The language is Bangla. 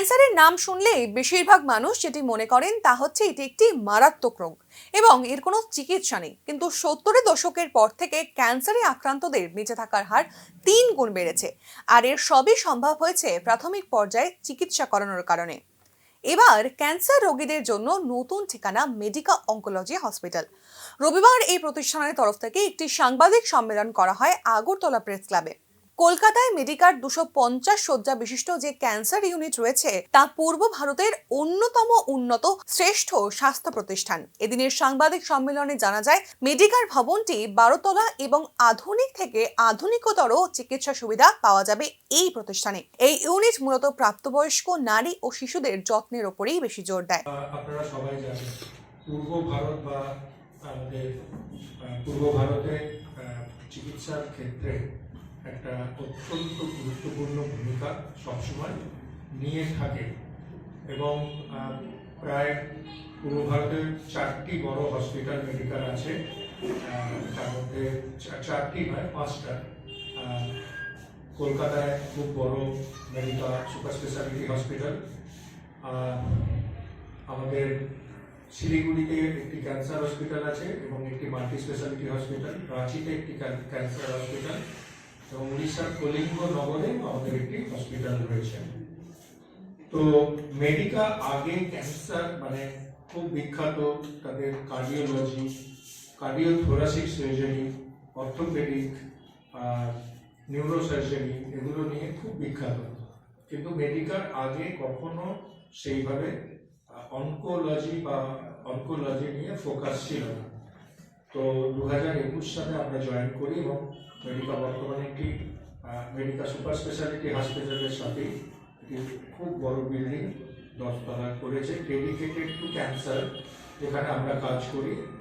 ক্যান্সারের নাম শুনলেই বেশিরভাগ মানুষ যেটি মনে করেন তা হচ্ছে এটি একটি মারাত্মক রোগ এবং এর কোনো চিকিৎসা নেই। কিন্তু 70-এর দশকের পর থেকে ক্যান্সারে আক্রান্তদের বেঁচে থাকার হার 3 গুণ বেড়েছে। আর এর সবই সম্ভব হয়েছে প্রাথমিক পর্যায়ে চিকিৎসা করানোর কারণে। এবার ক্যান্সার রোগীদের জন্য নতুন ঠিকানা মেডিকা অঙ্কোলজি হসপিটাল। রবিবার এই প্রতিষ্ঠানের তরফ থেকে একটি সাংবাদিক সম্মেলন করা হয় আগরতলা প্রেস ক্লাবে। কলকাতায় মেডিকার 250 শয্যা বিশিষ্ট যে ক্যান্সার ইউনিট রয়েছে তা পূর্ব ভারতের অন্যতম উন্নত শ্রেষ্ঠ স্বাস্থ্য প্রতিষ্ঠান। এদিনের সাংবাদিক সম্মেলনে জানা যায়, মেডিকার ভবনটি 12 তলা এবং আধুনিক থেকে আধুনিকতর চিকিৎসা সুবিধা পাওয়া যাবে এই প্রতিষ্ঠানে। এই ইউনিট মূলত প্রাপ্তবয়স্ক নারী ও শিশুদের যত্নের উপরেই বেশি জোর দেয়। আপনারা সবাই জানেন, পূর্ব ভারত বা আমাদের পূর্ব ভারতে চিকিৎসার ক্ষেত্রে একটা অত্যন্ত গুরুত্বপূর্ণ ভূমিকা সবসময় নিয়ে থাকে এবং প্রায় পূর্ব ভারতের 4টি বড় হসপিটাল মেডিকেল আছে। তার মধ্যে 4টি নয় 5টা। কলকাতায় খুব বড় মেডিকা সুপার স্পেশালিটি হসপিটাল, আমাদের শিলিগুড়িতে একটি ক্যান্সার হসপিটাল আছে এবং একটি মাল্টি স্পেশালিটি হসপিটাল, রাঁচিতে একটি ক্যান্সার হসপিটাল এবং উড়িষ্যার কলিঙ্গ নগরে আমাদের একটি হসপিটাল রয়েছে। তো মেডিকা আগে ক্যান্সার মানে খুব বিখ্যাত, তাদের cardiology, cardiothoracic surgery, orthopaedic, neurosurgery এগুলো নিয়ে খুব বিখ্যাত। কিন্তু মেডিকার আগে কখনো সেইভাবে অনকোলজি নিয়ে ফোকাস ছিল না। তো 2021 সালে আমরা জয়েন করি এবং মেডিকা বর্তমানে একটি মেডিকা সুপার স্পেশালিটি হসপিটালের সাথে একটি খুব বড় বিল্ডিং 10 তলা করেছে, ডেডিকেটেড টু ক্যান্সার, যেখানে আমরা কাজ করি।